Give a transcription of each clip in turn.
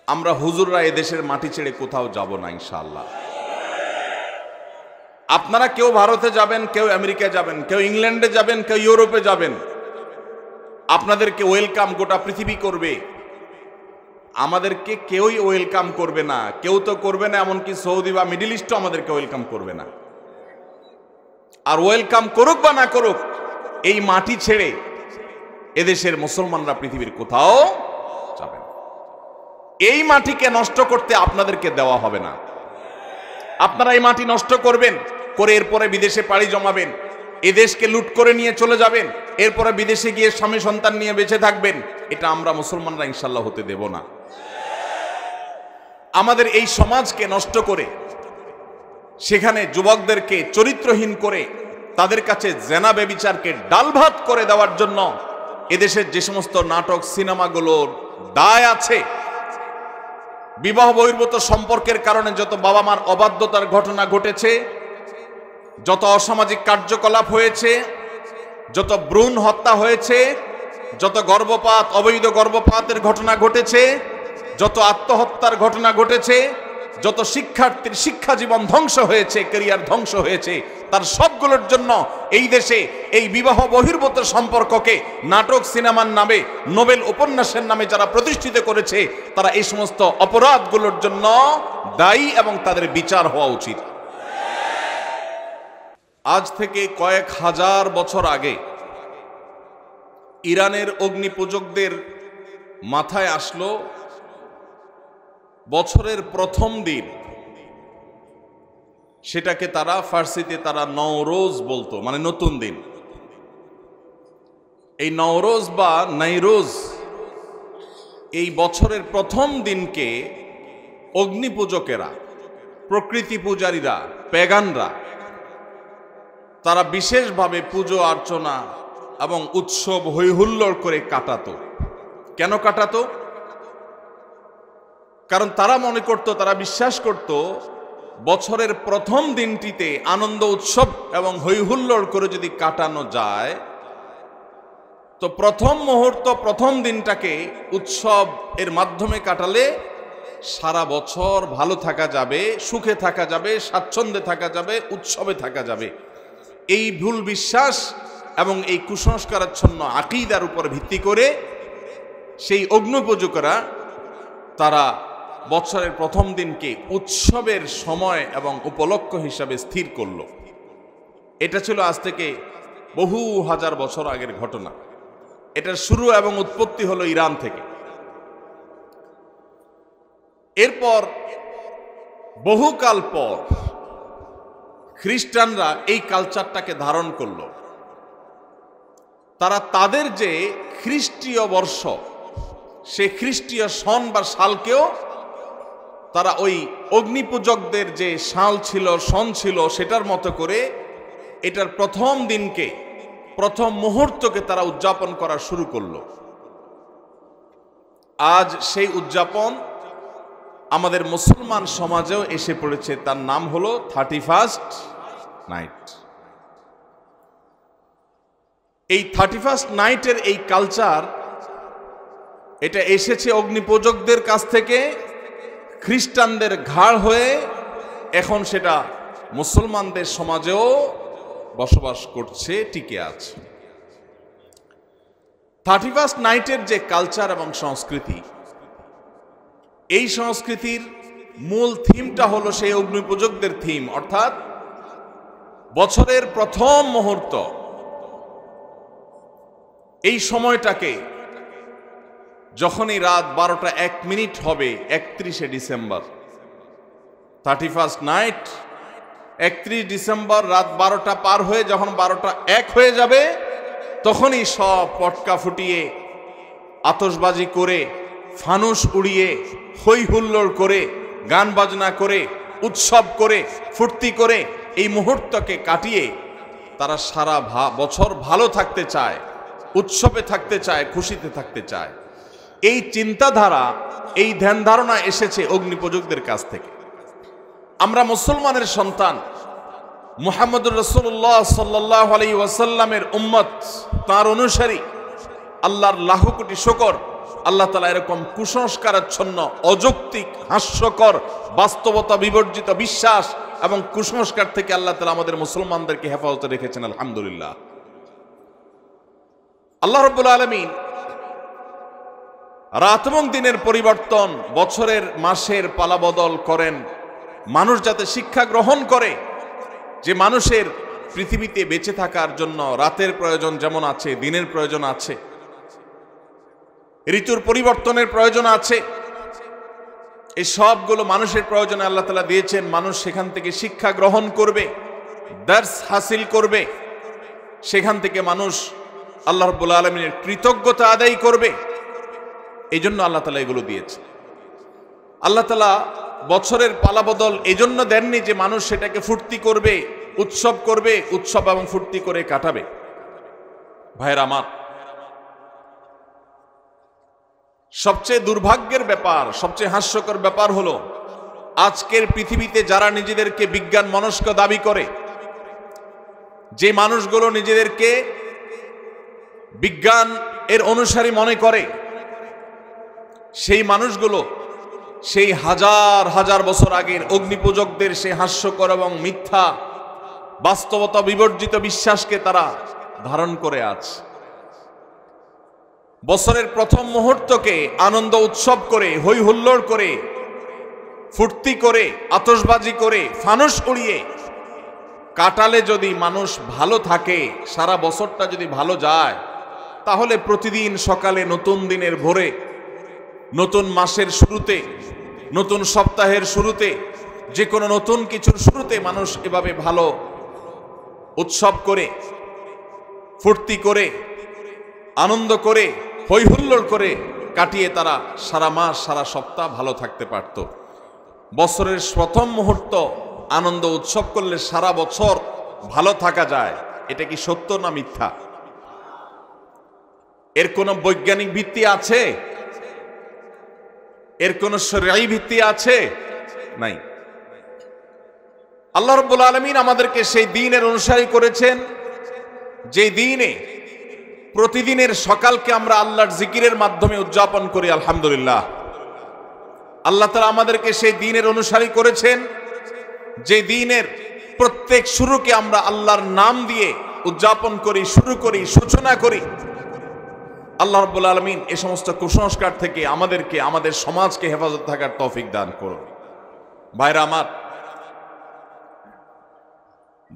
আমরা হুজুররা এদেশের মাটি ছেড়ে কোথাও যাব না ইনশাআল্লাহ। আপনারা কেউ ভারতে যাবেন, কেউ আমেরিকা যাবেন, কেউ ইংল্যান্ডে যাবেন, কেউ ইউরোপে যাবেন, আপনাদেরকে ওয়েলকাম গোটা পৃথিবী করবে, আমাদেরকে কেউই ওয়েলকাম করবে না। কেউ তো করবে না, এমনকি সৌদি বা মিডল ইস্টও আমাদেরকে ওয়েলকাম করবে না। আর ওয়েলকাম করুক বা না করুক, এই মাটি ছেড়ে এদেশের মুসলমানরা পৃথিবীর কোথাও যাবে না। এই মাটিকে নষ্ট করতে আপনাদেরকে দেওয়া হবে না। আপনারা এই মাটি নষ্ট করবেন, করে এরপরে বিদেশে পাড়ি জমাবেন, এদেশকে লুট করে নিয়ে চলে যাবেন, এরপরে বিদেশে গিয়ে স্বামী সন্তান নিয়ে বেঁচে থাকবেন। এটা আমরা মুসলমানরা ইনশাল্লাহ হতে দেব না। আমাদের এই সমাজকে নষ্ট করে সেখানে যুবকদেরকে চরিত্রহীন করে তাদের কাছে জেনা ব্যভিচারকে ডালভাত করে দেওয়ার জন্য এদেশের যে সমস্ত নাটক সিনেমাগুলোর দায় আছে, বিবাহ বহির্ভূত সম্পর্কের কারণে যত বাবা মার অবাধ্যতার ঘটনা ঘটেছে, যত অসামাজিক কার্যকলাপ হয়েছে, যত ভ্রূণ হত্যা হয়েছে, যত গর্ভপাত, অবৈধ গর্ভপাতের ঘটনা ঘটেছে, যত আত্মহত্যার ঘটনা ঘটেছে, যত শিক্ষার্থীর শিক্ষা জীবন ধ্বংস হয়েছে, ক্যারিয়ার ধ্বংস হয়েছে, তার সবগুলোর জন্য এই দেশে এই বিবাহ বহির্ভূত সম্পর্ককে নাটক সিনেমার নামে, নোবেল উপন্যাসের নামে যারা প্রতিষ্ঠিত করেছে, তারা এই সমস্ত অপরাধগুলোর জন্য দায়ী এবং তাদের বিচার হওয়া উচিত। আজ থেকে কয়েক হাজার বছর আগে ইরানের অগ্নিপূজকদের মাথায় আসলো বছরের প্রথম দিন, সেটাকে তারা ফার্সিতে তারা নওরোজ বলতো, মানে নতুন দিন। এই নওরোজ বা নাইরোজ, এই বছরের প্রথম দিনকে অগ্নিপূজকেরা, প্রকৃতি পূজারীরা, পেগানরা তারা বিশেষভাবে পুজো অর্চনা এবং উৎসব হৈহুল্লোড় করে কাটাতো। কেন কাটাতো? কারণ তারা মনে করত, তারা বিশ্বাস করত, বছরের প্রথম দিনটিতে আনন্দ উৎসব এবং হৈহুল্লোড় করে যদি কাটানো যায়, তো প্রথম মুহূর্ত, প্রথম দিনটাকে উৎসব এর মাধ্যমে কাটালে সারা বছর ভালো থাকা যাবে, সুখে থাকা যাবে, স্বাচ্ছন্দ্যে থাকা যাবে, উৎসবে থাকা যাবে। এই ভুল বিশ্বাস এবং এই কুসংস্কারাচ্ছন্ন আকীদার উপর ভিত্তি করে সেই অগ্নিপূজকেরা তারা বছরের প্রথম দিনকে উৎসবের সময় এবং উপলক্ষ হিসাবে স্থির করল। এটা ছিল আজ থেকে বহু হাজার বছর আগের ঘটনা। এটার শুরু এবং উৎপত্তি হলো ইরান থেকে। এরপর বহুকাল পর খ্রিস্টানরা এই কালচারটাকে ধারণ করল। তারা তাদের যে খ্রিস্টীয় বর্ষ, সে খ্রিস্টীয় সন বা সালকেও তারা ওই অগ্নিপূজকদের যে সাল ছিল, সন ছিল, সেটার মতো করে এটার প্রথম দিনকে, প্রথম মুহূর্তকে তারা উদযাপন করা শুরু করলো। আজ সেই উদযাপন আমাদের মুসলমান সমাজেও এসে পড়েছে। তার নাম হলো 31st নাইট। এই 31st নাইটের এই কালচার, এটা এসেছে অগ্নিপূজকদের কাছ থেকে, খ্রিস্টানদের ঘাড় হয়ে এখন সেটা মুসলমানদের সমাজেও বসবাস করছে, টিকে আছে। 31st নাইটের যে কালচার এবং সংস্কৃতি, এই সংস্কৃতির মূল থিমটা হলো সেই অগ্নিপূজকদের থিম, অর্থাৎ বছরের প্রথম মুহূর্ত, এই সময়টাকে যখনই রাত 12টা 1 মিনিট হবে, 31শে ডিসেম্বর, 31st নাইট, 31 ডিসেম্বর রাত 12টা পার হয়ে যখন 12টা 1 হয়ে যাবে, তখনই সব পটকা ফুটিয়ে, আতশবাজি করে, ফানুস উড়িয়ে, হৈ হুল্লোড় করে, গান বাজনা করে, উৎসব করে, ফুর্তি করে এই মুহূর্তকে কাটিয়ে তারা সারা বছর ভালো থাকতে চায়, উৎসবে থাকতে চায়, খুশিতে থাকতে চায়। এই চিন্তাধারা, এই ধ্যান ধারণা এসেছে অগ্নিপূজকদের কাছ থেকে। আমরা মুসলমানের সন্তান, মুহাম্মদুর রাসূলুল্লাহ সাল্লাল্লাহু আলাইহি ওয়াসাল্লামের উম্মত, তার অনুসারী। আল্লাহর লাখো কোটি শুকর আল্লাহ তাআলা এরকম কুসংস্কারাচ্ছন্ন, অযৌক্তিক, হাস্যকর, বাস্তবতা বিবর্জিত বিশ্বাস এবং কুসংস্কার থেকে আল্লাহ তাআলা আমাদের মুসলমানদেরকে হেফাজতে রেখেছেন। আলহামদুলিল্লাহ। আল্লাহ রাব্বুল আলামিন রাত এবং দিনের পরিবর্তন, বছরের মাসের পালাবদল করেন মানুষ যাতে শিক্ষা গ্রহণ করে যে মানুষের পৃথিবীতে বেঁচে থাকার জন্য রাতের প্রয়োজন যেমন আছে, দিনের প্রয়োজন আছে, ঋতুর পরিবর্তনের প্রয়োজন আছে। এই সবগুলো মানুষের প্রয়োজনে আল্লাহ তাআলা দিয়েছেন। মানুষ সেখান থেকে শিক্ষা গ্রহণ করবে, দার্স হাসিল করবে, সেখান থেকে মানুষ আল্লাহ রাব্বুল আলামিনের কৃতজ্ঞতা আদায় করবে। এই জন্য আল্লাহ তাআলা এগুলো দিয়েছে। আল্লাহ তাআলা বছরের পালাবদল এই জন্য দেননি যে মানুষ সেটাকে ফুর্তি করবে, উৎসব করবে, উৎসব এবং ফুর্তি করে কাটাবে। ভাইরা আমার, সবচেয়ে দুর্ভাগ্যের ব্যাপার, সবচেয়ে হাস্যকর ব্যাপার হলো আজকের পৃথিবীতে যারা নিজেদেরকে বিজ্ঞান মনস্ক দাবি করে, যে মানুষগুলো নিজেদেরকে বিজ্ঞান এর অনুসারী মনে করে, সেই মানুষগুলো সেই হাজার হাজার বছর আগের অগ্নিপূজকদের সেই হাস্যকর এবং মিথ্যা বাস্তবতা বিবর্জিত বিশ্বাসকে তারা ধারণ করে আছে। বছরের প্রথম মুহূর্তকে আনন্দ উৎসব করে, হই হুল্লোড় করে, ফুর্তি করে, আতশবাজি করে, ফানুস উড়িয়ে কাটালে যদি মানুষ ভালো থাকে, সারা বছরটা যদি ভালো যায়, তাহলে প্রতিদিন সকালে নতুন দিনের ভোরে, নতুন মাসের শুরুতে, নতুন সপ্তাহের শুরুতে, যে কোনো নতুন কিছুর শুরুতে মানুষ এভাবে ভালো উৎসব করে, ফুর্তি করে, আনন্দ করে, হই হুল্লোড় করে কাটিয়ে তারা সারা মাস, সারা সপ্তাহ ভালো থাকতে পারত। বছরের প্রথম মুহূর্ত আনন্দ উৎসব করলে সারা বছর ভালো থাকা যায়। এটা কি সত্য না মিথ্যা? এর কোনো বৈজ্ঞানিক ভিত্তি আছে? এর কোনো শরঈ ভিত্তি আছে? নাই। আল্লাহ রাব্বুল আলামিন আমাদেরকে সেই দ্বীনের অনুসারী করেছেন যে দ্বীনে প্রতিদিনের সকালকে আমরা আল্লাহর জিকিরের মাধ্যমে উদযাপন করি। আলহামদুলিল্লাহ। আল্লাহ তাআলা আমাদেরকে সেই দ্বীনের অনুসারী করেছেন যে দ্বীনের প্রত্যেক শুরুকে আমরা আল্লাহর নাম দিয়ে উদযাপন করি, শুরু করি, সূচনা করি। আল্লাহ রাব্বুল আলামিন এই সমস্ত কুসংস্কার থেকে আমাদেরকে, আমাদের সমাজকে হেফাজত থাকার তৌফিক দান করুন। ভাইরা আমার,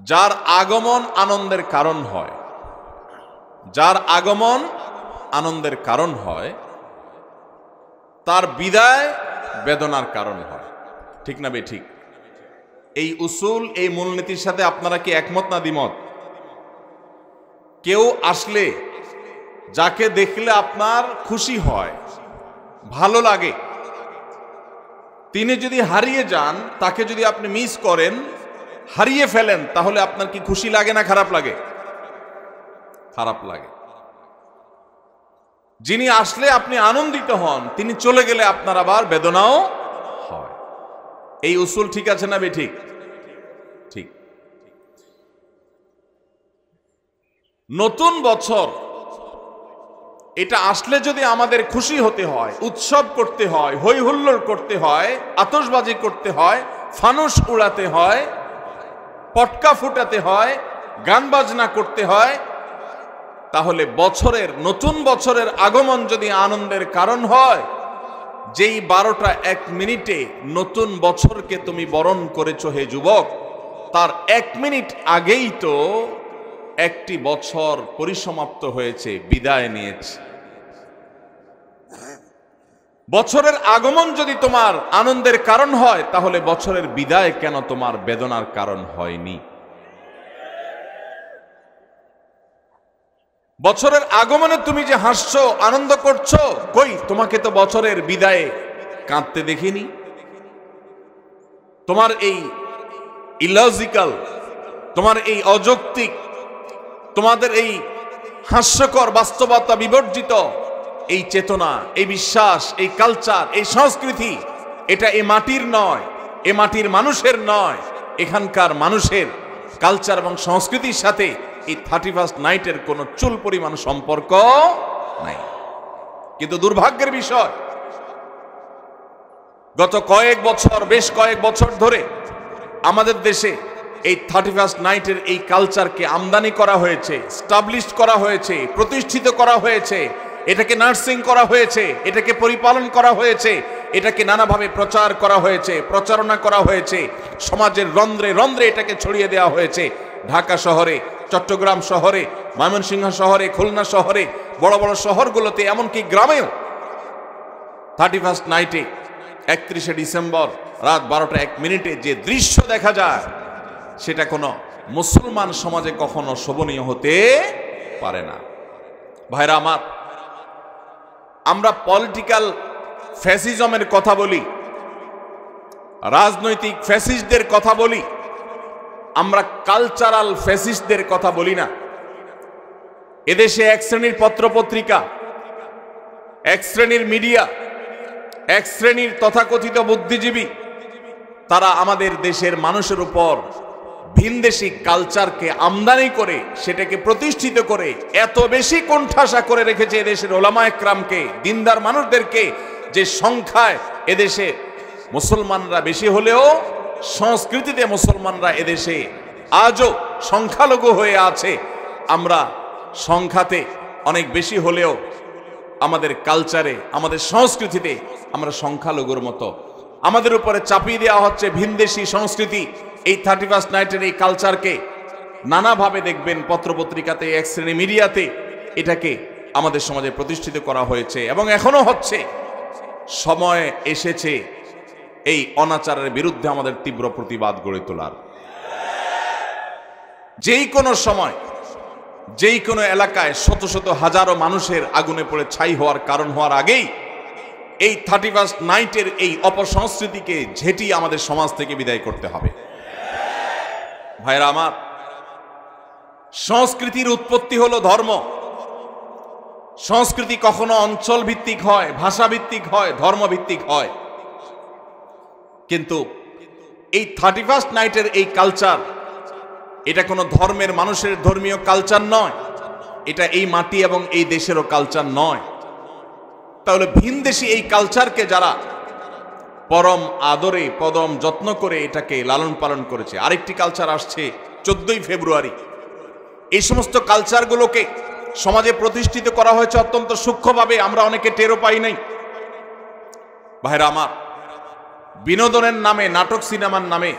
যার আগমন আনন্দের কারণ হয়, যার আগমন আনন্দের কারণ হয়, তার বিদায় বেদনার কারণ হয়। ঠিক না বেঠিক? এই উসুল, এই মূলনীতির সাথে আপনারা কি একমত না দ্বিমত? কেউ আসলে, যাকে দেখলে আপনার খুশি হয়, ভালো লাগে, তিনি যদি হারিয়ে যান, তাকে যদি আপনি মিস করেন, হারিয়ে ফেলেন, তাহলে আপনার কি খুশি লাগে না খারাপ লাগে? খারাপ লাগে। যিনি আসলে আপনি আনন্দিত হন, তিনি চলে গেলে আপনার আবার বেদনাও হয়। এই উসুল ঠিক আছে না বেঠিক? ঠিক। নতুন বছর এটা আসলে যদি আমাদের খুশি হতে হয়, উৎসব করতে হয়, হই হুল্লোড় করতে হয়, আতশবাজি করতে হয়, ফানুস উড়াতে হয়, পটকা ফুটাতে হয়, গান বাজনা করতে হয়, তাহলে বছরের, নতুন বছরের আগমন যদি আনন্দের কারণ হয়, যেই 12টা 1 মিনিটে নতুন বছরকে তুমি বরণ করেছো হে যুবক, তার 1 মিনিট আগেই তো একটি বছর পরিসমাপ্ত হয়েছে, বিদায় নিয়েছে। বছরের আগমন যদি তোমার আনন্দের কারণ হয়, তাহলে বছরের বিদায় কেন তোমার বেদনার কারণ হয়নি? বছরের আগমনে তুমি যে হাসছো, আনন্দ করছো, কই তোমাকে তো বছরের বিদায়ে কাঁদতে দেখিনি। তোমার এই ইলজিক্যাল, তোমার এই অযৌক্তিক, তোমাদের এই হাস্যকর বাস্তবতা বিবর্জিত এই চেতনা, এই বিশ্বাস, এই কালচার, এই সংস্কৃতি, এটা এ মাটির নয়, এ মাটির মানুষের নয়। এখানকার মানুষের কালচার এবং সংস্কৃতির সাথে এই 31st নাইটের কোনো চুল পরিমাণ সম্পর্ক নাই। কিন্তু দুর্ভাগ্যের বিষয়, গত বেশ কয়েক বছর ধরে আমাদের দেশে এই 31st নাইটের এই কালচারকে আমদানি করা হয়েছে, স্টাবলিশ করা হয়েছে, প্রতিষ্ঠিত করা হয়েছে, এটাকে নার্সিং করা হয়েছে, এটাকে পরিপালন করা হয়েছে, এটাকে নানাভাবে প্রচার করা হয়েছে, প্রচারণা করা হয়েছে, সমাজের রন্ধ্রে রন্ধ্রে এটাকে ছড়িয়ে দেওয়া হয়েছে। ঢাকা শহরে, চট্টগ্রাম শহরে, ময়মনসিংহ শহরে, খুলনা শহরে, বড় বড় শহরগুলোতে, এমনকি গ্রামেও 31st নাইটে 31শে ডিসেম্বর রাত 12টা 1 মিনিটে যে দৃশ্য দেখা যায়, সেটা কোনো মুসলমান সমাজে কখনো শোভনীয় হতে পারে না। ভাইরা আমার, আমরা পলিটিক্যাল ফ্যাসিজমের কথা বলি, রাজনৈতিক ফ্যাসিস্টদের কথা বলি, আমরা কালচারাল ফ্যাসিস্টদের কথা বলি না। এদেশে এক শ্রেণীর পত্রপত্রিকা, এক শ্রেণীর মিডিয়া, এক শ্রেণীর তথাকথিত বুদ্ধিজীবী, তারা আমাদের দেশের মানুষের উপর ভিনদেশী কালচারকে আমদানি করে, সেটাকে প্রতিষ্ঠিত করে এত বেশি কোণঠাসা করে রেখেছে এদেশের ওলামায়ে কেরামকে, দিনদার মানুষদেরকে, যে সংখ্যায় এদেশে মুসলমানরা বেশি হলেও সংস্কৃতিতে মুসলমানরা এদেশে আজও সংখ্যালঘু হয়ে আছে। আমরা সংখ্যাতে অনেক বেশি হলেও আমাদের কালচারে, আমাদের সংস্কৃতিতে আমরা সংখ্যালঘুর মতো। আমাদের উপরে চাপিয়ে দেওয়া হচ্ছে ভিনদেশী সংস্কৃতি। এই 31st নাইটের এই কালচারকে নানাভাবে দেখবেন পত্রপত্রিকাতে, এক শ্রেণী মিডিয়াতে এটাকে আমাদের সমাজে প্রতিষ্ঠিত করা হয়েছে এবং এখনো হচ্ছে। সময় এসেছে এই অনাচারের বিরুদ্ধে আমাদের তীব্র প্রতিবাদ গড়ে তোলার। যেই কোনো সময়, যেই কোনো এলাকায় শত শত হাজারো মানুষের আগুনে পড়ে ছাই হওয়ার কারণ হওয়ার আগেই এই 31st নাইটের এই অপসংস্কৃতিকে ঝেঁটিয়ে আমাদের সমাজ থেকে বিদায় করতে হবে। ভাইরা আমার, সংস্কৃতির উৎপত্তি হলো ধর্ম। সংস্কৃতি কখনো অঞ্চল ভিত্তিক হয়, ভাষা ভিত্তিক হয়, ধর্ম ভিত্তিক হয়, কিন্তু এই 31st নাইটের এই কালচার, এটা কোনো ধর্মের মানুষের ধর্মীয় কালচার নয়, এটা এই মাটি এবং এই দেশেরও কালচার নয়। তাহলে ভিনদেশী এই কালচারকে যারা পরম আদরে, পরম যত্ন করে এটাকে লালন পালন করেছে, আরেকটি কালচার আসছে 14ই ফেব্রুয়ারি, এই সমস্ত কালচারগুলোকে সমাজে প্রতিষ্ঠিত করা হয়েছে অত্যন্ত সূক্ষ্মভাবে, আমরা অনেকে টেরও পাই নাই। ভাইরা আমার, বিনোদনের নামে, নাটক সিনেমার নামে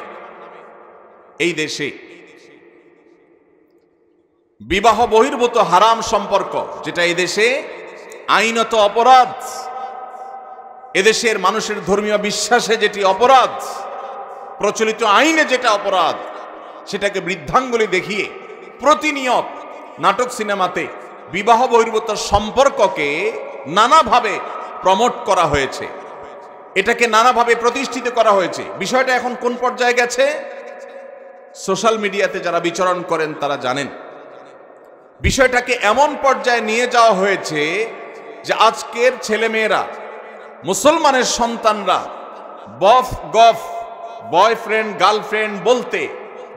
এই দেশে বিবাহ বহির্ভূত হারাম সম্পর্ক, যেটা এই দেশে আইনত অপরাধ, এদেশের মানুষের ধর্মীয় বিশ্বাসে যেটি অপরাধ, প্রচলিত আইনে যেটা অপরাধ, সেটাকে বৃদ্ধাঙ্গুলি দেখিয়ে প্রতিনিয়ত নাটক সিনেমাতে বিবাহ বহির্ভূত সম্পর্ককে নানাভাবে প্রমোট করা হয়েছে, এটাকে নানাভাবে প্রতিষ্ঠিত করা হয়েছে। বিষয়টা এখন কোন পর্যায়ে গেছে? সোশ্যাল মিডিয়াতে যারা বিচরণ করেন তারা জানেন। বিষয়টাকে এমন পর্যায়ে নিয়ে যাওয়া হয়েছে যে আজকের ছেলেমেয়েরা, মুসলমানের সন্তানরা বফ গফ, বয়ফ্রেন্ড গার্লফ্রেন্ড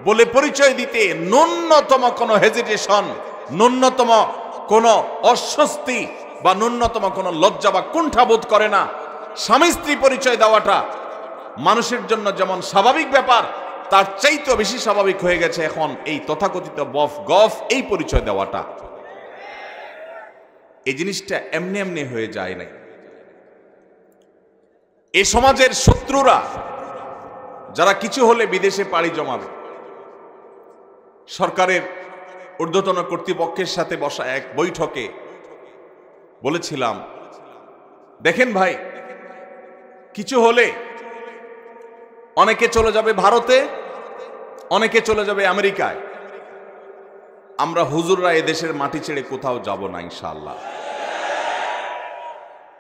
বলে পরিচয় দিতে ন্যূনতম কোনো হেজিটেশন, ন্যূনতম কোনো অস্বস্তি বা ন্যূনতম কোনো লজ্জা বা কুণ্ঠা বোধ করে না। স্বামী স্ত্রী পরিচয় দেওয়াটা মানুষের জন্য যেমন স্বাভাবিক ব্যাপার, তার চাইতেও বেশি স্বাভাবিক হয়ে গেছে এখন এই তথাকথিত বফ গফ এই পরিচয় দেওয়াটা। এই জিনিসটা এমনি এমনি হয়ে যায় নাই। এই সমাজের শত্রুরা যারা কিছু হলে বিদেশে পাড়ি জমাবে, সরকারের ঊর্ধ্বতন কর্তৃপক্ষের সাথে বসা এক বৈঠকে বলেছিলাম, দেখেন ভাই, কিছু হলে অনেকে চলে যাবে ভারতে, অনেকে চলে যাবে আমেরিকায়, আমরা হুজুররা এদেশের মাটি ছেড়ে কোথাও যাব না ইনশাআল্লাহ।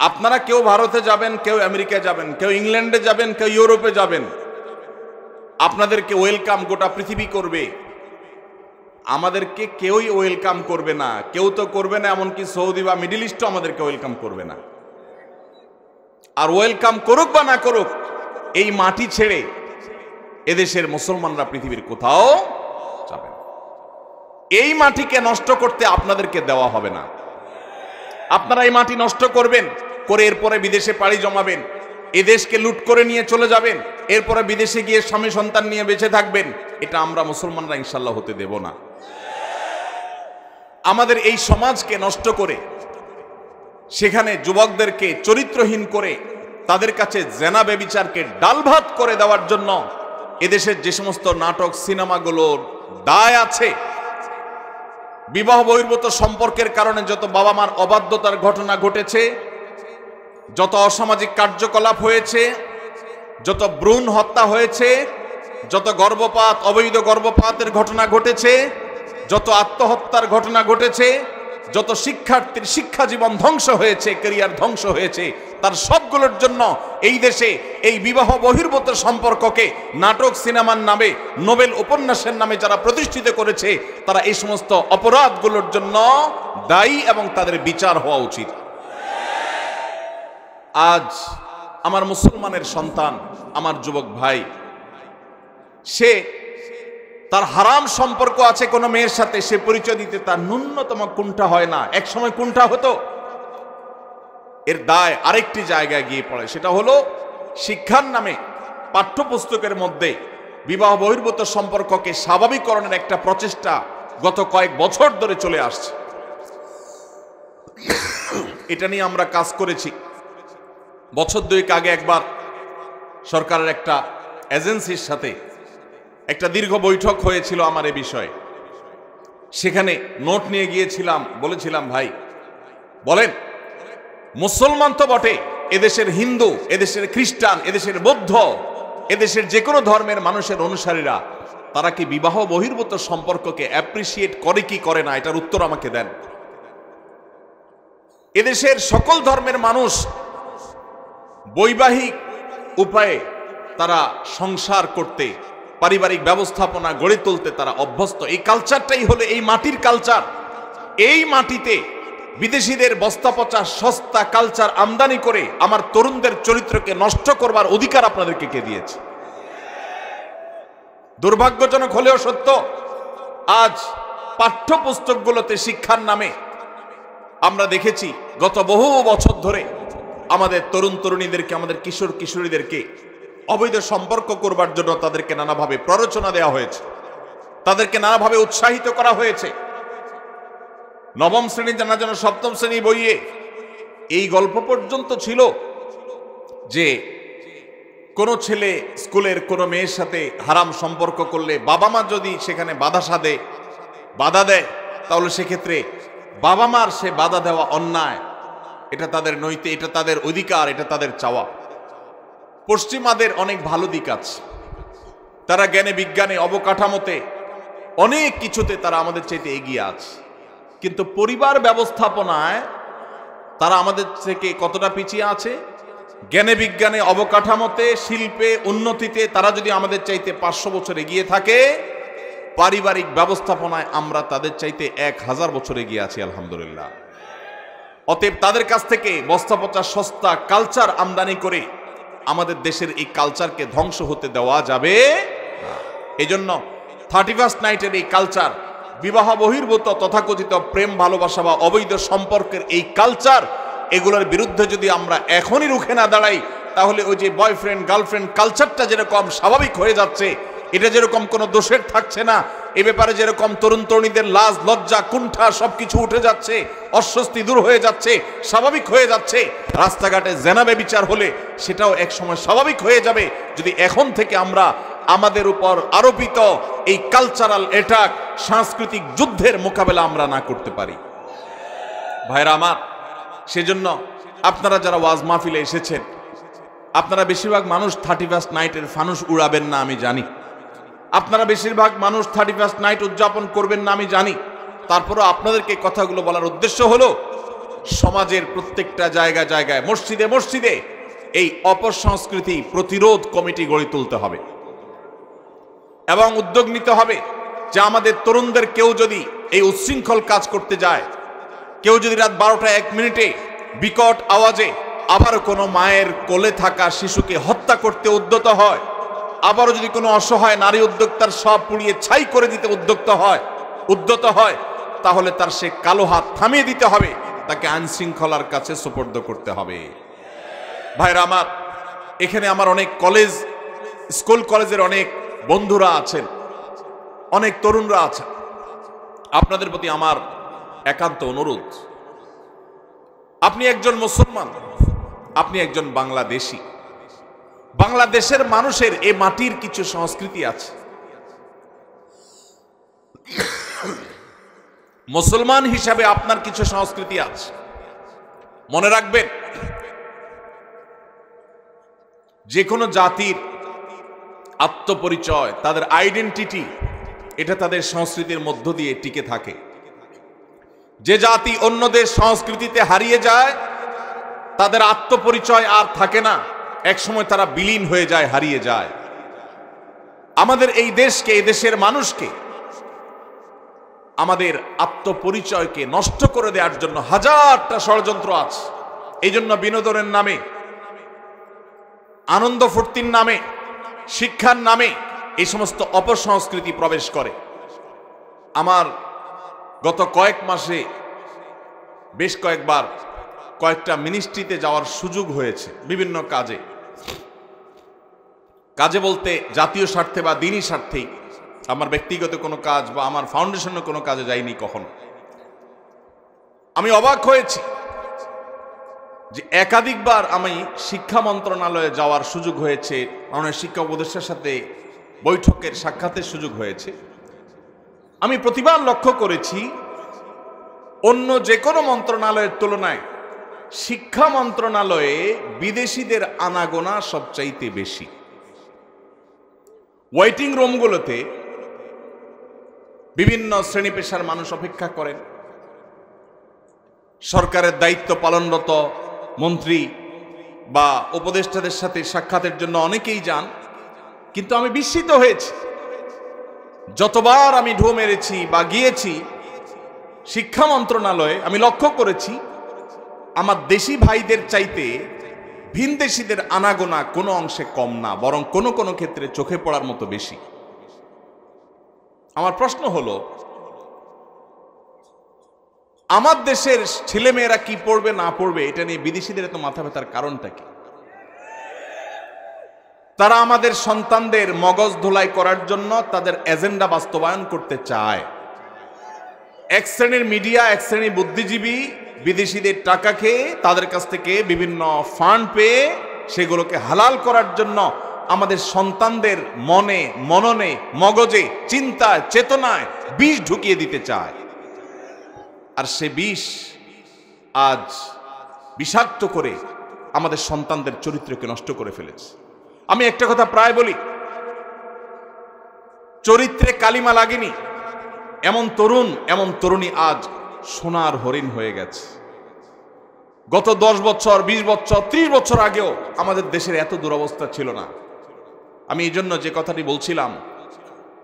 আপনারা কেউ ভারতে যাবেন, কেউ আমেরিকায় যাবেন, কেউ ইংল্যান্ডে যাবেন, কেউ ইউরোপে যাবেন, আপনাদেরকে ওয়েলকাম গোটা পৃথিবী করবে, আমাদেরকে কেউই ওয়েলকাম করবে না। কেউ তো করবে না, এমনকি সৌদি বা মিডল ইস্টও আমাদেরকে ওয়েলকাম করবে না। আর ওয়েলকাম করুক বা না করুক, এই মাটি ছেড়ে এদেশের মুসলমানরা পৃথিবীর কোথাও যাবে না। এই মাটিকে নষ্ট করতে আপনাদেরকে দেওয়া হবে না। আপনারা এই মাটি নষ্ট করবেন, করে এরপরে বিদেশে পাড়ি জমাবেন, এদেশকে লুট করে নিয়ে চলে যাবেন, এরপরে বিদেশে গিয়ে স্বামী সন্তান নিয়ে বেঁচে থাকবেন। এটা আমরা মুসলমানরা ইনশাল্লাহ হতে দেব না। আমাদের এই সমাজকে নষ্ট করে সেখানে যুবকদেরকে চরিত্রহীন করে তাদের কাছে জেনা বেবিচারকে ডালভাত করে দেওয়ার জন্য এদেশের যে সমস্ত নাটক সিনেমাগুলোর দায় আছে, বিবাহ বহির্ভূত সম্পর্কের কারণে যত বাবা মার অবাধ্যতার ঘটনা ঘটেছে, যত অসামাজিক কার্যকলাপ হয়েছে, যত ভ্রূণ হত্যা হয়েছে, যত গর্ভপাত অবৈধ গর্ভপাতের ঘটনা ঘটেছে, যত আত্মহত্যার ঘটনা ঘটেছে, যত শিক্ষার্থীর শিক্ষা জীবন ধ্বংস হয়েছে, ক্যারিয়ার ধ্বংস হয়েছে, তার সবগুলোর জন্য এই দেশে এই বিবাহ বহির্ভূত সম্পর্ককে নাটক সিনেমার নামে, নোবেল উপন্যাসের নামে যারা প্রতিষ্ঠিত করেছে, তারা এই সমস্ত অপরাধগুলোর জন্য দায়ী এবং তাদের বিচার হওয়া উচিত। আজ আমার মুসলমানের সন্তান, আমার যুবক ভাই, সে তার হারাম সম্পর্ক আছে কোনো মেয়ের সাথে, সে পরিচয় দিতে তার ন্যূনতম কুণ্ঠা হয় না। এক সময় কুণ্ঠা হতো, এর দায় আরেকটি জায়গায় গিয়ে পড়ে, সেটা হলো শিক্ষার নামে পাঠ্যপুস্তকের মধ্যে বিবাহ বহির্ভূত সম্পর্ককে স্বাভাবিকরণের একটা প্রচেষ্টা গত কয়েক বছর ধরে চলে আসছে। এটা নিয়ে আমরা কাজ করেছি। বছর দুয়েক আগে একবার সরকারের একটা এজেন্সির সাথে একটা দীর্ঘ বৈঠক হয়েছিল আমার এ বিষয়ে। সেখানে নোট নিয়ে গিয়েছিলাম, বলেছিলাম ভাই বলেন, মুসলমান তো বটে, এদেশের হিন্দু, এদেশের খ্রিস্টান, এদেশের বৌদ্ধ, এদেশের যে কোনো ধর্মের মানুষের অনুসারীরা তারা কি বিবাহ বহির্ভূত সম্পর্ককে অ্যাপ্রিসিয়েট করে কি করে না, এটার উত্তর আমাকে দেন। এদেশের সকল ধর্মের মানুষ বৈবাহিক উপায়ে তারা সংসার করতে, পারিবারিক ব্যবস্থাপনা গড়ে তুলতে তারা অভ্যস্ত। এই কালচারটাই হলো এই মাটির কালচার। এই মাটিতে বিদেশিদের বস্তাপচা সস্তা কালচার আমদানি করে আমার তরুণদের চরিত্রকে নষ্ট করবার অধিকার আপনাদেরকে কে দিয়েছে? দুর্ভাগ্যজনক হলেও সত্য, আজ পাঠ্যপুস্তকগুলোতে শিক্ষার নামে আমরা দেখেছি গত বহু বছর ধরে আমাদের তরুণ তরুণীদেরকে, আমাদের কিশোর কিশোরীদেরকে অবৈধ সম্পর্ক করবার জন্য তাদেরকে নানাভাবে প্ররোচনা দেওয়া হয়েছে, তাদেরকে নানাভাবে উৎসাহিত করা হয়েছে। নবম শ্রেণী জানা যেন সপ্তম শ্রেণী বইয়ে এই গল্প পর্যন্ত ছিল যে কোনো ছেলে স্কুলের কোনো মেয়ের সাথে হারাম সম্পর্ক করলে বাবা মা যদি সেখানে বাধা দেয়, তাহলে সেক্ষেত্রে বাবা মার সে বাধা দেওয়া অন্যায়, এটা তাদের নৈতিক, এটা তাদের অধিকার, এটা তাদের চাওয়া। পশ্চিমাদের অনেক ভালো দিক আছে, তারা জ্ঞানে বিজ্ঞানে অবকাঠামোতে অনেক কিছুতে তারা আমাদের চাইতে এগিয়ে আছে, কিন্তু পরিবার ব্যবস্থাপনায় তারা আমাদের থেকে কতটা পিছিয়ে আছে? জ্ঞানে বিজ্ঞানে অবকাঠামোতে, শিল্পে, উন্নতিতে তারা যদি আমাদের চাইতে 500 বছর এগিয়ে থাকে, পারিবারিক ব্যবস্থাপনায় আমরা তাদের চাইতে 1000 বছর এগিয়ে আছি আলহামদুলিল্লাহ। অতএব তাদের কাছ থেকে বস্তাপচা সস্তা কালচার আমদানি করে আমাদের দেশের এই কালচারকে ধ্বংস হতে দেওয়া যাবে না। এই জন্য 31st নাইটের এই কালচার, বিবাহ বহির্ভূত তথাকথিত প্রেম ভালোবাসা বা অবৈধ সম্পর্কের এই কালচার, এগুলোর বিরুদ্ধে যদি আমরা এখনই রুখে না দাঁড়াই, তাহলে ওই যে বয়ফ্রেন্ড গার্লফ্রেন্ড কালচারটা যেরকম স্বাভাবিক হয়ে যাচ্ছে, এটা যেরকম কোনো দোষের থাকছে না, এ ব্যাপারে যেরকম তরুণ তরুণীদের লাজ লজ্জা কুণ্ঠা সবকিছু উঠে যাচ্ছে, অস্বস্তি দূর হয়ে যাচ্ছে, স্বাভাবিক হয়ে যাচ্ছে, রাস্তাঘাটে জেনা ব্যভিচার হলে সেটাও এক সময় স্বাভাবিক হয়ে যাবে, যদি এখন থেকে আমরা আমাদের উপর আরোপিত এই কালচারাল অ্যাটাক, সাংস্কৃতিক যুদ্ধের মোকাবেলা আমরা না করতে পারি। ভাইরা আমার, সেজন্য আপনারা যারা ওয়াজ মাহফিলে এসেছেন, আপনারা বেশিরভাগ মানুষ 31st নাইটের ফানুস উড়াবেন না আমি জানি, আপনারা বেশিরভাগ মানুষ 31st নাইট উদযাপন করবেন না আমি জানি। তারপরও আপনাদেরকে কথাগুলো বলার উদ্দেশ্য হলো, সমাজের প্রত্যেকটা জায়গায় জায়গায়, মসজিদে মসজিদে এই অপসংস্কৃতি প্রতিরোধ কমিটি গড়ে তুলতে হবে এবং উদ্যোগ নিতে হবে যে আমাদের তরুণদের কেউ যদি এই উচ্ছৃঙ্খল কাজ করতে যায়, কেউ যদি রাত 12টা 1 মিনিটে বিকট আওয়াজে আবার কোনো মায়ের কোলে থাকা শিশুকে হত্যা করতে উদ্যত হয়, আবারও যদি কোনো অসহায় নারী উদ্যোক্তার সব পুড়িয়ে ছাই করে দিতে উদ্যত হয়, তাহলে তার সে কালো হাত থামিয়ে দিতে হবে তাকে আইন শৃঙ্খলার কাছে সোপর্দ করতে হবে। ভাইরা আমার, এখানে আমার অনেক স্কুল কলেজের অনেক বন্ধুরা আছেন, অনেক তরুণরা আছেন। আপনাদের প্রতি আমার একান্ত অনুরোধ, আপনি একজন মুসলমান, আপনি একজন বাংলাদেশী। বাংলাদেশের মানুষের এই মাটির কিছু সংস্কৃতি আছে। মুসলমান হিসাবে আপনার কিছু সংস্কৃতি আছে। মনে রাখবেন, যে কোনো জাতির আত্মপরিচয়, তাদের আইডেন্টিটি, এটা তাদের সংস্কৃতির মধ্য দিয়ে টিকে থাকে। যে জাতি অন্যদের সংস্কৃতিতে হারিয়ে যায়, তাদের আত্মপরিচয় আর থাকে না, একসময় তারা বিলীন হয়ে যায়, হারিয়ে যায়। আমাদের এই দেশকে, এই দেশের মানুষকে, আমাদের আত্মপরিচয়কে নষ্ট করে দেওয়ার জন্য হাজারটা ষড়যন্ত্র আছে। এই জন্য বিনোদনের নামে, আনন্দ ফুর্তির নামে, শিক্ষার নামে এই সমস্ত অপসংস্কৃতি প্রবেশ করে। আমার গত কয়েক মাসে বেশ কয়েকবার কয়েকটা মিনিস্ট্রিতে যাওয়ার সুযোগ হয়েছে, বিভিন্ন কাজে বলতে জাতীয় স্বার্থে বা দিনী স্বার্থেই, আমার ব্যক্তিগত কোনো কাজ বা আমার ফাউন্ডেশনের কোনো কাজে যাইনি কখনো। আমি অবাক হয়েছি যে একাধিকবার আমি শিক্ষা মন্ত্রণালয়ে যাওয়ার সুযোগ হয়েছে, মাননীয় শিক্ষা উপদেষ্টার সাথে বৈঠকের সাক্ষাতের সুযোগ হয়েছে। আমি প্রতিবার লক্ষ্য করেছি, অন্য যে কোনো মন্ত্রণালয়ের তুলনায় শিক্ষা মন্ত্রণালয়ে বিদেশিদের আনাগোনা সবচাইতে বেশি। ওয়েটিং রুমগুলোতে বিভিন্ন শ্রেণী পেশার মানুষ অপেক্ষা করেন। সরকারের দায়িত্ব পালনরত মন্ত্রী বা উপদেষ্টাদের সাথে সাক্ষাতের জন্য অনেকেই যান, কিন্তু আমি বিস্মিত হয়েছি। যতবার আমি ঢু মেরেছি বা গিয়েছি শিক্ষা মন্ত্রণালয়ে, আমি লক্ষ্য করেছি আমার দেশি ভাইদের চাইতে ভিনদেশীদের আনাগোনা কোনো অংশে কম না, বরং কোনো কোনো ক্ষেত্রে চোখে পড়ার মতো বেশি। আমার প্রশ্ন হলো, আমার দেশের ছেলেমেয়েরা কি পড়বে না পড়বে এটা নিয়ে বিদেশিদের এত মাথা ব্যথার কারণটা কি? তারা আমাদের সন্তানদের মগজ ধোলাই করার জন্য তাদের এজেন্ডা বাস্তবায়ন করতে চায়। এক শ্রেণীর মিডিয়া, এক শ্রেণীর বুদ্ধিজীবী বিদেশিদের টাকা খেয়ে, তাদের কাছ থেকে বিভিন্ন ফান্ড পেয়ে সেগুলোকে হালাল করার জন্য আমাদের সন্তানদের মনে, মননে, মগজে, চিন্তায়, চেতনায় বিষ ঢুকিয়ে দিতে চায়। আর সে বিষ আজ বিষাক্ত করে আমাদের সন্তানদের চরিত্রকে নষ্ট করে ফেলেছে। আমি একটা কথা প্রায় বলি, চরিত্রে কালিমা লাগেনি এমন তরুণ, এমন তরুণী আজ সোনার হরিণ হয়ে গেছে। গত 10 বছর, 20 বছর, 30 বছর আগেও আমাদের দেশের এত দুরবস্থা ছিল না। আমি এই জন্য যে কথাটি বলছিলাম,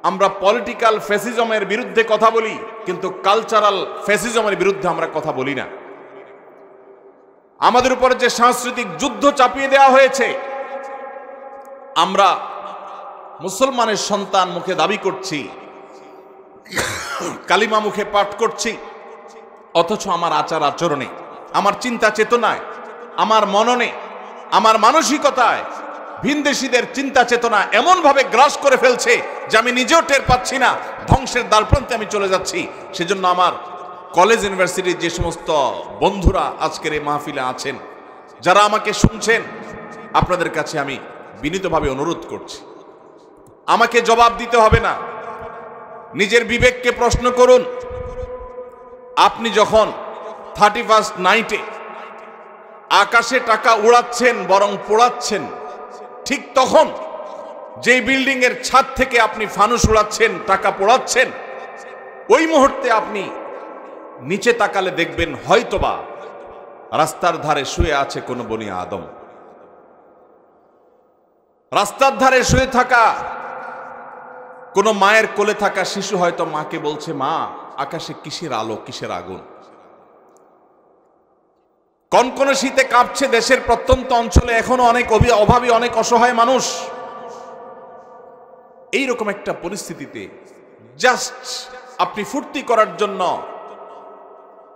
আমরা পলিটিক্যাল ফ্যাসিজমের বিরুদ্ধে কথা বলি, কিন্তু কালচারাল ফ্যাসিজমের বিরুদ্ধে আমরা কথা বলি না। আমাদের উপরে যে সাংস্কৃতিক যুদ্ধ চাপিয়ে দেওয়া হয়েছে, আমরা মুসলমানের সন্তান মুখে দাবি করছি, কালিমা মুখে পাঠ করছি, অথচ আমার আচার আচরণে, আমার চিন্তা চেতনায়, আমার মননে, আমার মানসিকতায় ভিনদেশীদের চিন্তা চেতনা এমন ভাবে গ্রাস করে ফেলছে যে আমি নিজেও টের পাচ্ছি না, ধ্বংসের দ্বারপ্রান্তে আমি চলে যাচ্ছি। সেজন্য আমার কলেজ ইউনিভার্সিটির যে সমস্ত বন্ধুরা আজকের এই মাহফিলে আছেন, যারা আমাকে শুনছেন, আপনাদের কাছে আমি বিনীতভাবে অনুরোধ করছি, আমাকে জবাব দিতে হবে না, নিজের বিবেককে প্রশ্ন করুন। আপনি যখন 31st নাইটে আকাশে টাকা উড়াচ্ছেন, বরং পোড়াচ্ছেন, ঠিক তখন যে বিল্ডিং এর ছাদ থেকে আপনি ফানুস উড়াচ্ছেন, টাকা পোড়াচ্ছেন, ওই মুহূর্তে আপনি নিচে তাকালে দেখবেন হয়তোবা রাস্তার ধারে শুয়ে আছে কোনো বনি আদম। রাস্তার ধারে শুয়ে থাকা কোনো মায়ের কোলে থাকা শিশু হয়তো মাকে বলছে, মা, আকাশে কিসের আলো, কিসের আগুন। কনকনে শীতে কাঁপছে দেশের প্রত্যন্ত অঞ্চলে এখনো অনেক অভাবী, অনেক অসহায় মানুষ। এইরকম একটা পরিস্থিতিতে জাস্ট আপনি ফুর্তি করার জন্য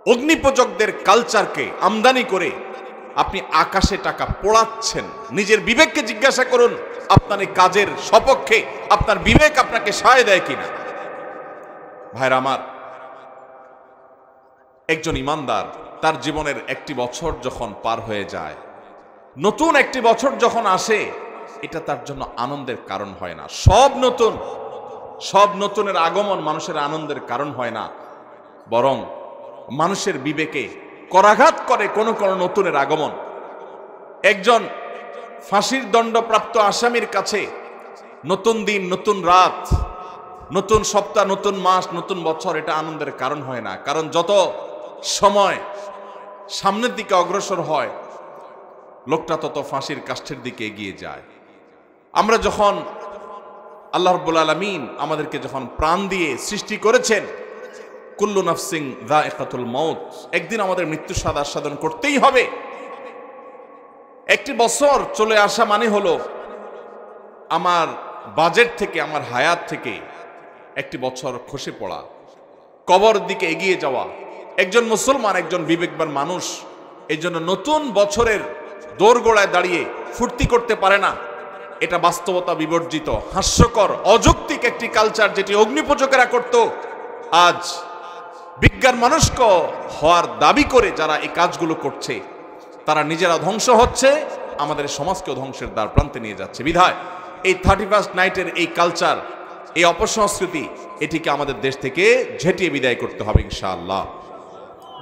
অগ্নিপূজকদের কালচারকে আমদানি করে আপনি আকাশে টাকা পোড়াচ্ছেন। নিজের বিবেককে জিজ্ঞাসা করুন, আপনার এই কাজের সপক্ষে আপনার বিবেক আপনাকে সায় দেয় কিনা। ভাইরা আমার, একজন ইমানদার তার জীবনের একটি বছর যখন পার হয়ে যায়, নতুন একটি বছর যখন আসে, এটা তার জন্য আনন্দের কারণ হয় না। সব নতুনের আগমন মানুষের আনন্দের কারণ হয় না, বরং মানুষের বিবেকে করাঘাত করে কোন নতুনের আগমন। একজন ফাঁসির দণ্ডপ্রাপ্ত আসামির কাছে নতুন দিন, নতুন রাত, নতুন সপ্তাহ, নতুন মাস, নতুন বছর এটা আনন্দের কারণ হয় না। কারণ যত সময় সামনের দিকে অগ্রসর হয়, লোকটা তত ফাঁসির কাষ্ঠের দিকে এগিয়ে যায়। আমরা যখন আল্লাহ রাব্বুল আলামিন আমাদেরকে যখন প্রাণ দিয়ে সৃষ্টি করেছেন, কুল্লু নাফসিন যায়কাতুল মাউত, একদিন আমাদের মৃত্যু স্বাদ আস্বাদন করতেই হবে। একটি বছর চলে আসা মানে হলো আমার বাজেট থেকে, আমার হায়াত থেকে একটি বছর খসে পড়া, কবর দিকে এগিয়ে যাওয়া। একজন মুসলমান, একজন বিবেকবান মানুষ এই জন্য নতুন বছরের দোরগোড়ায় দাঁড়িয়ে ফুর্তি করতে পারে না। এটা বাস্তবতা বিবর্জিত, হাস্যকর, অযৌক্তিক একটি কালচার যেটি অগ্নিপূজকেরা করত। আজ বিজ্ঞান মনস্ক হওয়ার দাবি করে যারা এই কাজগুলো করছে, তারা নিজেরা ধ্বংস হচ্ছে, আমাদের সমাজকেও ধ্বংসের দ্বার প্রান্তে নিয়ে যাচ্ছে। বিধায় এই 31st নাইটের এই কালচার, এই অপসংস্কৃতি, এটিকে আমাদের দেশ থেকে ঝেঁটিয়ে বিদায় করতে হবে ইনশাআল্লাহ।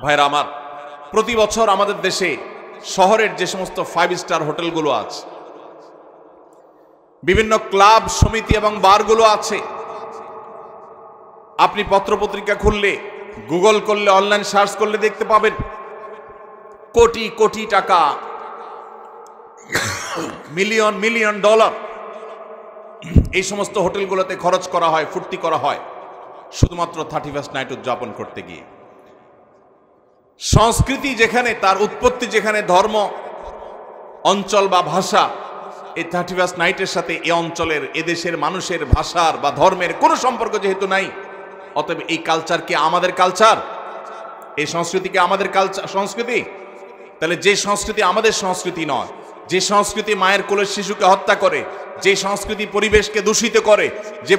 ভাইরা আমার, প্রতি বছর আমাদের দেশে শহরের যে সমস্ত 5 স্টার হোটেলগুলো আছে, বিভিন্ন ক্লাব সমিতি এবং বারগুলো আছে, আপনি পত্রপত্রিকা খুললে, গুগল করলে, অনলাইন সার্চ করলে দেখতে পাবেন কোটি কোটি টাকা, মিলিয়ন মিলিয়ন ডলার এই সমস্ত হোটেলগুলোতে খরচ করা হয়, ফুর্তি করা হয় শুধুমাত্র 31st নাইট উদযাপন করতে গিয়ে। সংস্কৃতি যেখানে, তার উৎপত্তি যেখানে, ধর্ম, অঞ্চল বা ভাষা, এই 31st নাইটের সাথে এ অঞ্চলের, এদেশের মানুষের ভাষার বা ধর্মের কোনো সম্পর্ক যেহেতু নাই, অতএব এই কালচার কি আমাদের কালচার? এই সংস্কৃতি কি আমাদের কালচার, সংস্কৃতি? তাহলে যে সংস্কৃতি আমাদের সংস্কৃতি নয়, যে সংস্কৃতি মায়ের কোলের শিশুকে হত্যা করে, যে সংস্কৃতি পরিবেশকে দূষিত করে, যে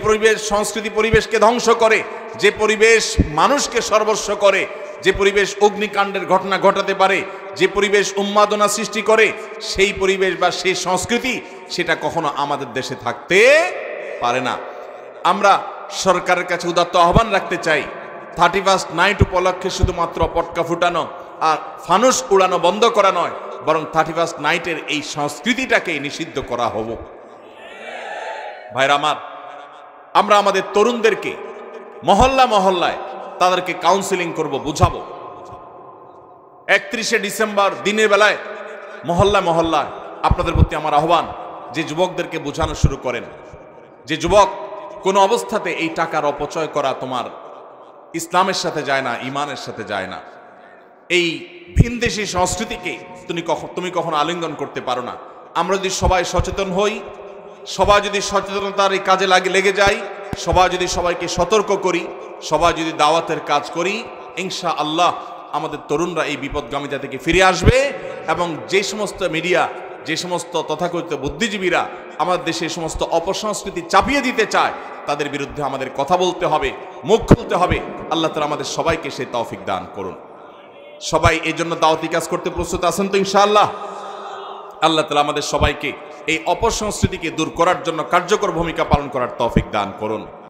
সংস্কৃতি পরিবেশকে ধ্বংস করে, যে পরিবেশ মানুষকে সর্বস্ব করে, যে পরিবেশ অগ্নিকাণ্ডের ঘটনা ঘটাতে পারে, যে পরিবেশ উন্মাদনা সৃষ্টি করে, সেই পরিবেশ বা সেই সংস্কৃতি সেটা কখনো আমাদের দেশে থাকতে পারে না। আমরা সরকারের কাছে উদাত্ত আহ্বান রাখতে চাই, 31st নাইট উপলক্ষে শুধুমাত্র পটকা ফুটানো আর ফানুস উড়ানো বন্ধ করা নয়, বরং 31st নাইটের এই সংস্কৃতিটাকে নিষিদ্ধ করা হবে। ভাইরা আমার, আমরা আমাদের তরুণদেরকে মহল্লা মহল্লায় তাদেরকে কাউন্সিলিং করব, বুঝাবো। 31শে ডিসেম্বর দিনের বেলায় মহল্লা মহল্লায় আপনাদের প্রতি আমার আহ্বান, যে যুবকদেরকে বোঝানো শুরু করেন, যে যুবক কোনো অবস্থাতে এই টাকার অপচয় করা তোমার ইসলামের সাথে যায় না, ইমানের সাথে যায় না। এই ভিনদেশী সংস্কৃতিকে তুমি কখনো আলিঙ্গন করতে পারো না। আমরা যদি সবাই সচেতন হই, সবাই যদি সচেতনতার এই কাজে লেগে যাই, সবাই যদি সবাইকে সতর্ক করি, সবাই যদি দাওয়াতের কাজ করি, ইনশাআল্লাহ আমাদের তরুণরা এই বিপদগামিতা থেকে ফিরে আসবে। এবং যে সমস্ত মিডিয়া, যে সমস্ত তথাকথিত বুদ্ধিজীবীরা আমাদের দেশে সমস্ত অপসংস্কৃতি চাপিয়ে দিতে চায়, তাদের বিরুদ্ধে আমাদের কথা বলতে হবে, মুখ খুলতে হবে। আল্লাহ তাআলা আমাদের সবাইকে সেই তৌফিক দান করুন। সবাই এই জন্য দাওয়াতি কাজ করতে প্রস্তুত আছেন তো ইনশাআল্লাহ? আল্লাহ তাআলা আমাদের সবাইকে এই অপসংস্কৃতিকে দূর করার জন্য কার্যকর ভূমিকা পালন করার তৌফিক দান করুন।